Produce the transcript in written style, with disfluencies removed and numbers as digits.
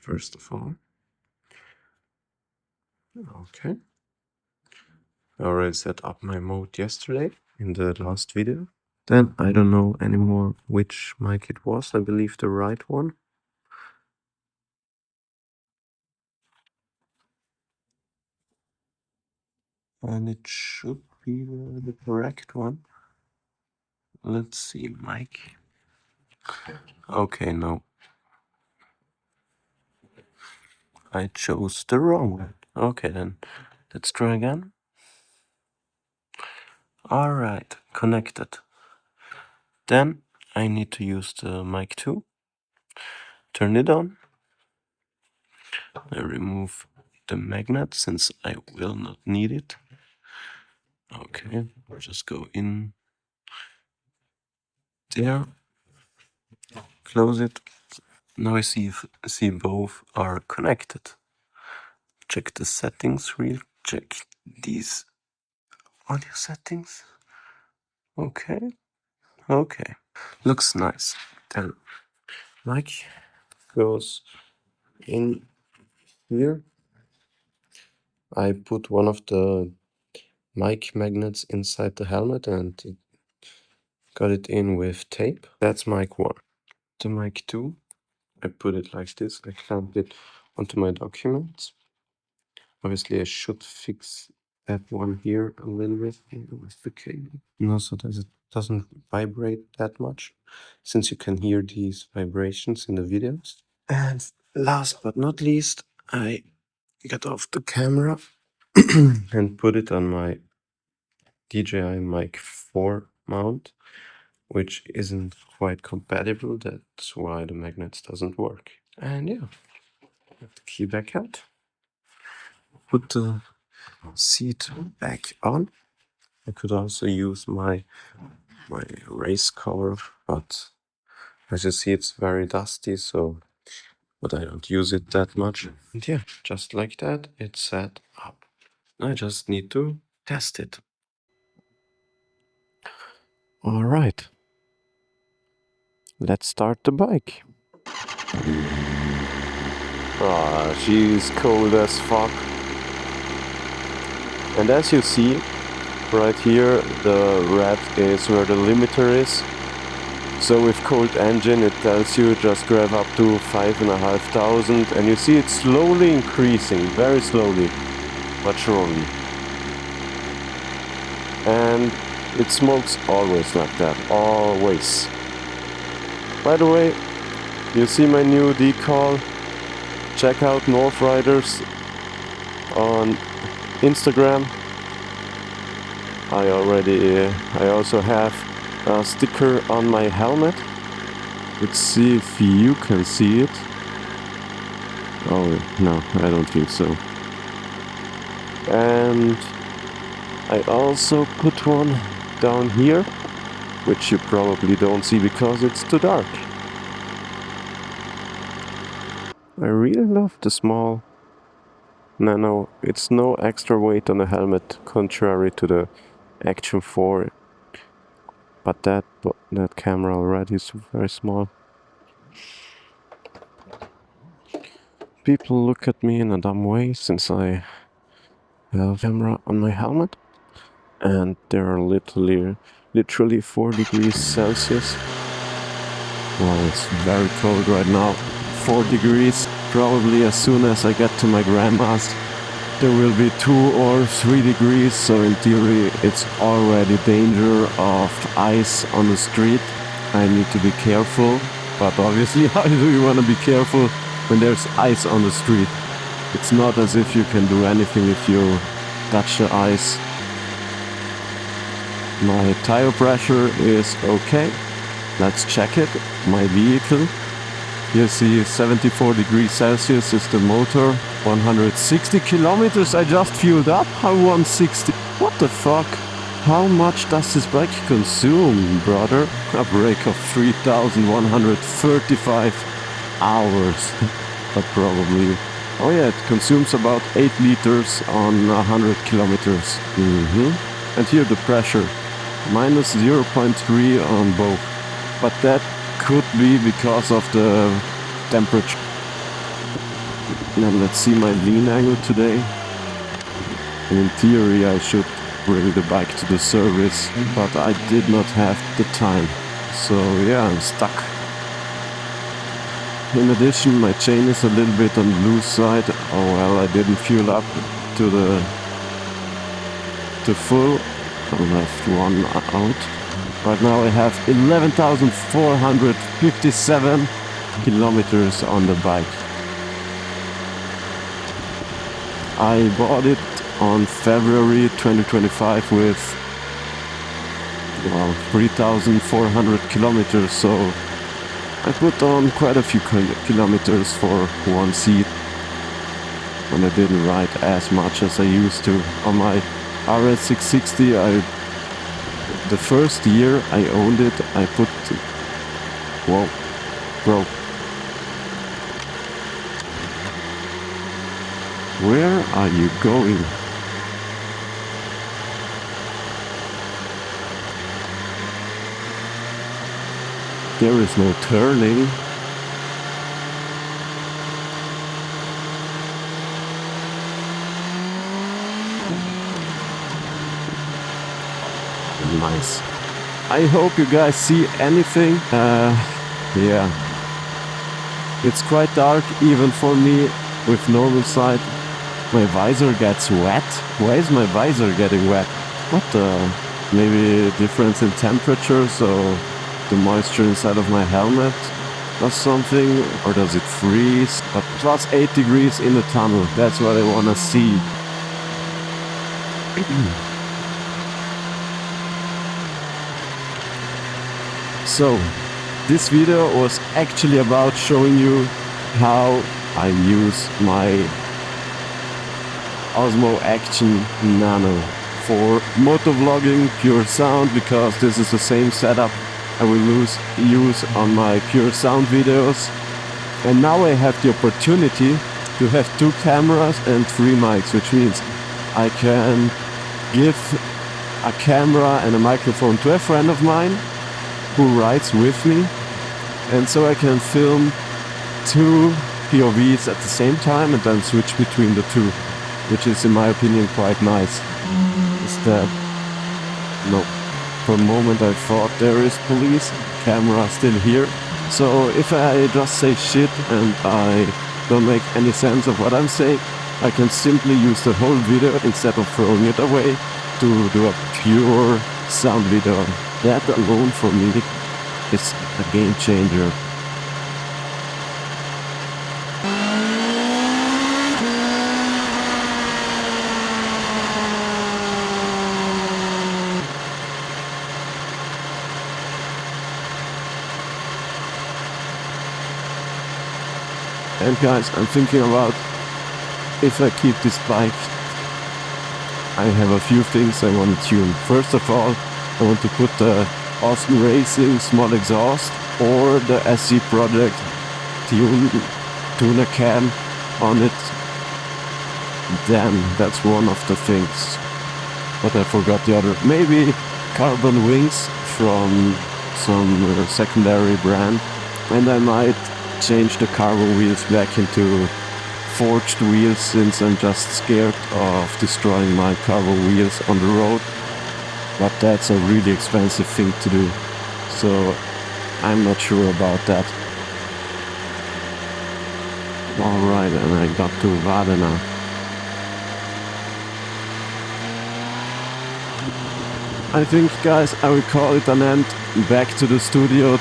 first of all. Okay. I already set up my mode yesterday in the last video. Then I don't know anymore which mic it was. I believe the right one. And it should be the correct one. Let's see, mic. Okay, no. I chose the wrong one. Okay, then let's try again. Alright, connected. Then I need to use the mic 2. Turn it on. I remove the magnet since I will not need it. Okay, just go in there. Close it. Now I see both are connected. Check the settings check these audio settings. Okay. Looks nice. Then mic goes in here. I put one of the mic magnets inside the helmet and got it in with tape. That's mic 1. The mic 2, I put it like this. I clamped it onto my documents. Obviously, I should fix that one here a little bit with the cable. No, so that it doesn't vibrate that much, since you can hear these vibrations in the videos. And last but not least, I got off the camera and put it on my DJI Mic 4 mount, which isn't quite compatible. That's why the magnets doesn't work. And yeah, get the key back out. Put the seat back on. I could also use my race cover, but as you see, it's very dusty, but I don't use it that much. And yeah, just like that, it's set up. I just need to test it. All right. Let's start the bike. Ah, she's cold as fuck. And as you see, right here, the red is where the limiter is. So with cold engine, it tells you just rev up to 5,500, and you see it's slowly increasing, very slowly, but surely. And it smokes always like that, always. By the way, you see my new decal? Check out North Riders on Instagram. I also have a sticker on my helmet. Let's see if you can see it. Oh no, I don't think so. And I also put one down here, which you probably don't see because it's too dark. I really love the small Nano. It's no extra weight on the helmet, contrary to the Action 4. But that camera already is very small. People look at me in a dumb way since I have a camera on my helmet. And there are literally 4 degrees Celsius. Well, it's very cold right now. 4 degrees. Probably as soon as I get to my grandma's, there will be 2 or 3 degrees. So in theory, it's already danger of ice on the street. I need to be careful. But obviously, how do you want to be careful when there's ice on the street? It's not as if you can do anything if you touch the ice. My tire pressure is okay. Let's check it. My vehicle. You see 74 degrees Celsius is the motor. 160 kilometers I just fueled up. How 160? What the fuck? How much does this bike consume, brother? A brake of 3,135 hours. But probably. Oh yeah, it consumes about 8 liters on 100 kilometers. And here the pressure. Minus 0.3 on both. But that could be because of the temperature. Now let's see my lean angle today. In theory I should bring the bike to the service, but I did not have the time. So yeah, I'm stuck. In addition, my chain is a little bit on the loose side. Oh well, I didn't fuel up to full. I left one out. Right now I have 11,457 kilometers on the bike. I bought it on February 2025 with 3,400 kilometers, so I put on quite a few kilometers for one seat when I didn't ride as much as I used to. On my RS 660, the first year I owned it, I put... Whoa, bro. Where are you going? There is no turning. Nice. I hope you guys see anything. Yeah. It's quite dark even for me with normal sight. My visor gets wet. Why is my visor getting wet? What the? Maybe difference in temperature, so the moisture inside of my helmet does something, or does it freeze? But plus 8 degrees in the tunnel, that's what I wanna see. So, this video was actually about showing you how I use my Osmo Action Nano for motovlogging, pure sound, because this is the same setup I will use on my pure sound videos. And now I have the opportunity to have 2 cameras and 3 mics, which means I can give a camera and a microphone to a friend of mine who rides with me, and so I can film 2 POVs at the same time and then switch between the 2, which is in my opinion quite nice. Is that... No. For a moment I thought there is police, camera still here. So if I just say shit and I don't make any sense of what I'm saying, I can simply use the whole video instead of throwing it away to do a pure sound video. That alone for me is a game changer. And guys, I'm thinking about if I keep this bike, I have a few things I want to tune. First of all, I want to put the Austin Racing small exhaust or the SC Project tuner cam on it. Damn, that's one of the things. But I forgot the other. Maybe carbon wings from some secondary brand. And I might change the carbon wheels back into forged wheels, since I'm just scared of destroying my carbon wheels on the road. But that's a really expensive thing to do, so I'm not sure about that. Alright, and I got to Vade now. I think, guys, I will call it an end. Back to the studio.